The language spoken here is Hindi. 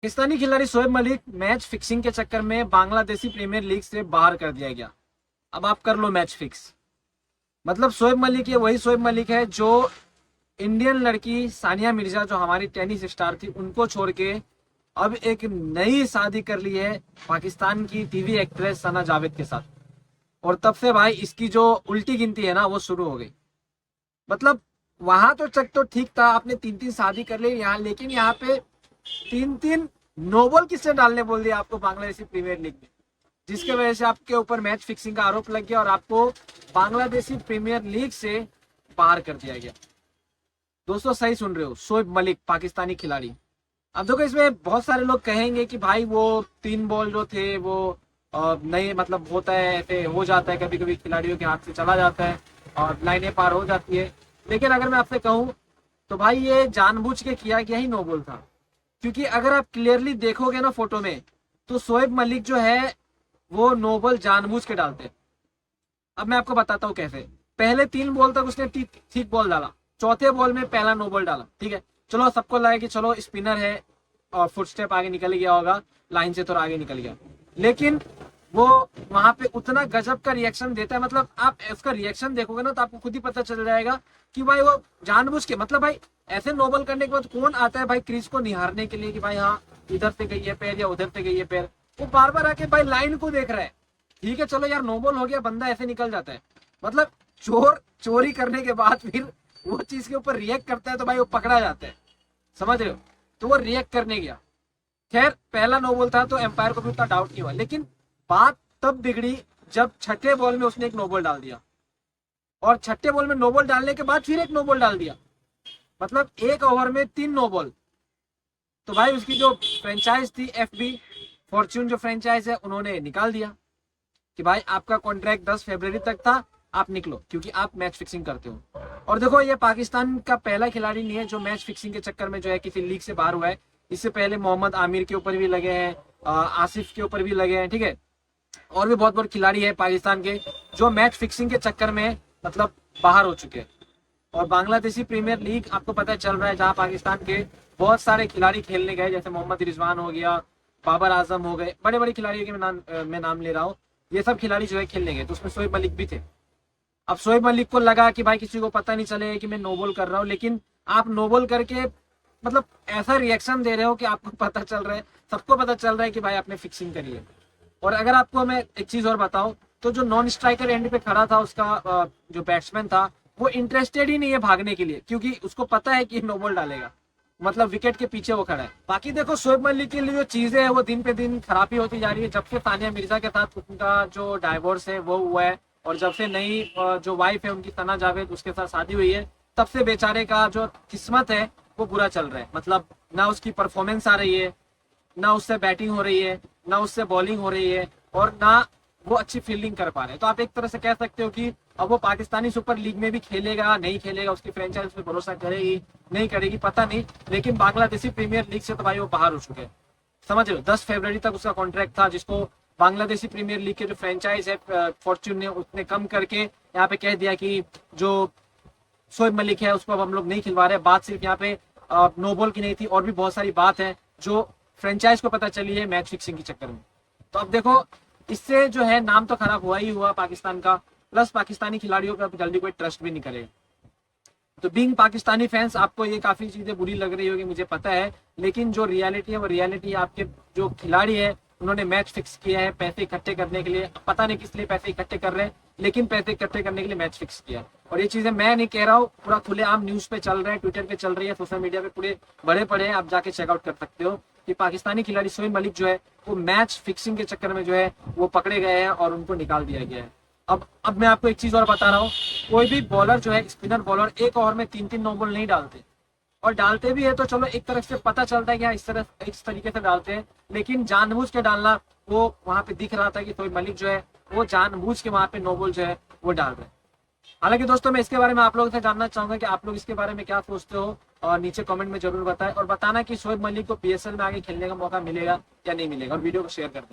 पाकिस्तानी खिलाड़ी शोएब मलिक मैच फिक्सिंग के चक्कर में बांग्लादेशी प्रीमियर लीग से बाहर कर दिया गया। अब आप कर लो मैच फिक्स। मतलब शोएब मलिक ये वही शोएब मलिक है जो इंडियन लड़की सानिया मिर्जा जो हमारी टेनिस स्टार थी उनको छोड़ के अब एक नई शादी कर ली है पाकिस्तान की टीवी एक्ट्रेस सना जावेद के साथ। और तब से भाई इसकी जो उल्टी गिनती है ना वो शुरू हो गई। मतलब वहां तो चक तो ठीक था, आपने 3-3 शादी कर ली यहाँ, लेकिन यहाँ पे 3-3 नोबल किसने डालने बोल दिया आपको बांग्लादेशी प्रीमियर लीग में, जिसके वजह से आपके ऊपर मैच फिक्सिंग का आरोप लग गया और आपको बांग्लादेशी प्रीमियर लीग से बाहर कर दिया गया। दोस्तों सही सुन रहे हो, शोएब मलिक पाकिस्तानी खिलाड़ी। अब देखो इसमें बहुत सारे लोग कहेंगे कि भाई वो 3 बॉल जो थे वो नहीं, मतलब होता है, ऐसे हो जाता है, कभी कभी खिलाड़ियों के हाथ से चला जाता है और लाइनें पार हो जाती है। लेकिन अगर मैं आपसे कहूं तो भाई ये जानबूझ के किया गया ही नो बॉल था। क्योंकि अगर आप क्लियरली देखोगे ना फोटो में तो शोएब मलिक जो है वो नो बॉल जानबूझ के डालते हैं। अब मैं आपको बताता हूँ कैसे। पहले 3 बॉल तक उसने ठीक बॉल डाला, चौथे बॉल में पहला नो बॉल डाला, ठीक है, चलो सबको लगा कि चलो स्पिनर है और फुटस्टेप आगे निकल गया होगा, लाइन से थोड़ा आगे निकल गया। लेकिन वो वहां पे उतना गजब का रिएक्शन देता है, मतलब आप उसका रिएक्शन देखोगे ना तो आपको खुद ही पता चल जाएगा कि भाई वो जानबूझ के, मतलब भाई ऐसे नो बॉल करने के बाद कौन आता है भाई क्रीज को निहारने के लिए कि भाई हाँ इधर से गई है पैर या उधर से गई है पैर। वो बार बार आके भाई लाइन को देख रहा है। ठीक है चलो यार नो बॉल हो गया, बंदा ऐसे निकल जाता है। मतलब चोरी करने के बाद फिर वो चीज के ऊपर रिएक्ट करता है तो भाई वो पकड़ा जाता है, समझ रहे हो। तो वो रिएक्ट करने गया। खैर पहला नो बॉल था तो एम्पायर को भी उतना डाउट नहीं हुआ, लेकिन बात तब बिगड़ी जब छठे बॉल में उसने एक नो बॉल डाल दिया। और छठे बॉल में नो बॉल डालने के बाद फिर एक नो बॉल डाल दिया, मतलब एक ओवर में 3 नो बॉल। तो भाई उसकी जो फ्रेंचाइज थी एफबी फॉर्च्यून जो फ्रेंचाइज है उन्होंने निकाल दिया कि भाई आपका कॉन्ट्रैक्ट 10 फरवरी तक था, आप निकलो क्योंकि आप मैच फिक्सिंग करते हो। और देखो ये पाकिस्तान का पहला खिलाड़ी नहीं है जो मैच फिक्सिंग के चक्कर में जो है किसी लीग से बाहर हुआ है। इससे पहले मोहम्मद आमिर के ऊपर भी लगे हैं, आसिफ के ऊपर भी लगे हैं, ठीक है। और भी बहुत बहुत खिलाड़ी है पाकिस्तान के जो मैच फिक्सिंग के चक्कर में मतलब बाहर हो चुके हैं। और बांग्लादेशी प्रीमियर लीग आपको पता चल रहा है जहां पाकिस्तान के बहुत सारे खिलाड़ी खेलने गए, जैसे मोहम्मद रिजवान हो गया, बाबर आजम हो गए, बड़े बड़े खिलाड़ियों के मैं नाम ले रहा हूँ। ये सब खिलाड़ी जो है खेलने गए, तो उसमें शोएब मलिक भी थे। अब शोएब मलिक को लगा कि भाई किसी को पता नहीं चले कि मैं नो बॉल कर रहा हूँ, लेकिन आप नो बॉल करके मतलब ऐसा रिएक्शन दे रहे हो कि आपको पता चल रहा है, सबको पता चल रहा है कि भाई आपने फिक्सिंग करी है। और अगर आपको मैं एक चीज और बताऊं तो जो नॉन स्ट्राइकर एंड पे खड़ा था उसका जो बैट्समैन था वो इंटरेस्टेड ही नहीं है भागने के लिए, क्योंकि उसको पता है कि नो बॉल डालेगा, मतलब विकेट के पीछे वो खड़ा है। बाकी देखो शोएब मलिक के लिए जो चीजें है वो दिन पे दिन खराबी होती जा रही है। जब से सानिया मिर्जा के साथ उनका जो डाइवोर्स है वो हुआ है और जब से नई जो वाइफ है उनकी सना जावेद उसके साथ शादी हुई है, तब से बेचारे का जो किस्मत है वो बुरा चल रहा है। मतलब ना उसकी परफॉर्मेंस आ रही है, ना उससे बैटिंग हो रही है, ना उससे बॉलिंग हो रही है, और ना वो अच्छी फील्डिंग कर पा रहे हैं। तो आप एक तरह से कह सकते हो कि अब वो पाकिस्तानी सुपर लीग में भी खेलेगा नहीं खेलेगा, उसकी फ्रेंचाइज पे भरोसा करेगी नहीं करेगी पता नहीं, लेकिन बांग्लादेशी प्रीमियर लीग से तो भाई वो बाहर हो चुके हैं। समझ लो 10 फरवरी तक उसका कॉन्ट्रैक्ट था, जिसको बांग्लादेशी प्रीमियर लीग के जो फ्रेंचाइज है फॉर्च्यून ने उसने कम करके यहाँ पे कह दिया कि जो शोएब मलिक है उसको अब हम लोग नहीं खिलवा रहे। बात सिर्फ यहाँ पे नो बॉल की नहीं थी, और भी बहुत सारी बात है जो फ्रेंचाइज को पता चली है मैच फिक्सिंग के चक्कर में। तो अब देखो इससे जो है नाम तो खराब हुआ ही हुआ पाकिस्तान का, प्लस पाकिस्तानी खिलाड़ियों पे अब जल्दी कोई ट्रस्ट भी नहीं करेगा। तो बीइंग पाकिस्तानी फैंस आपको ये काफी चीजें बुरी लग रही होगी मुझे पता है, लेकिन जो रियलिटी है वो रियलिटी है। आपके जो खिलाड़ी है उन्होंने मैच फिक्स किया है पैसे इकट्ठे करने के लिए, पता नहीं किस लिए पैसे इकट्ठे कर रहे हैं, लेकिन पैसे इकट्ठे करने के लिए मैच फिक्स किया। और ये चीजें मैं नहीं कह रहा हूँ, पूरा खुलेआम न्यूज पे चल रहा है, ट्विटर पे चल रही है, सोशल मीडिया पे पूरे बड़े पड़े हैं, आप जाके चेकआउट कर सकते हो कि पाकिस्तानी खिलाड़ी शोएब मलिक जो है वो मैच फिक्सिंग के चक्कर में जो है वो पकड़े गए हैं और उनको निकाल दिया गया है। अब मैं आपको एक चीज और बता रहा हूँ, कोई भी बॉलर जो है स्पिनर बॉलर एक ओवर में 3-3 नो बॉल नहीं डालते, और डालते भी है तो चलो एक तरफ से पता चलता है कि हाँ इस तरीके से डालते हैं, लेकिन जानबूझ के डालना वो वहां पे दिख रहा था कि शोएब मलिक जो है वो जानबूझ के वहां पे नो बॉल जो है वो डाल रहे हैं। हालांकि दोस्तों मैं इसके बारे में आप लोगों से जानना चाहूंगा कि आप लोग इसके बारे में क्या सोचते हो, और नीचे कमेंट में जरूर बताएं, और बताना कि शोएब मलिक को पीएसएल में आगे खेलने का मौका मिलेगा या नहीं मिलेगा, और वीडियो को शेयर कर दें।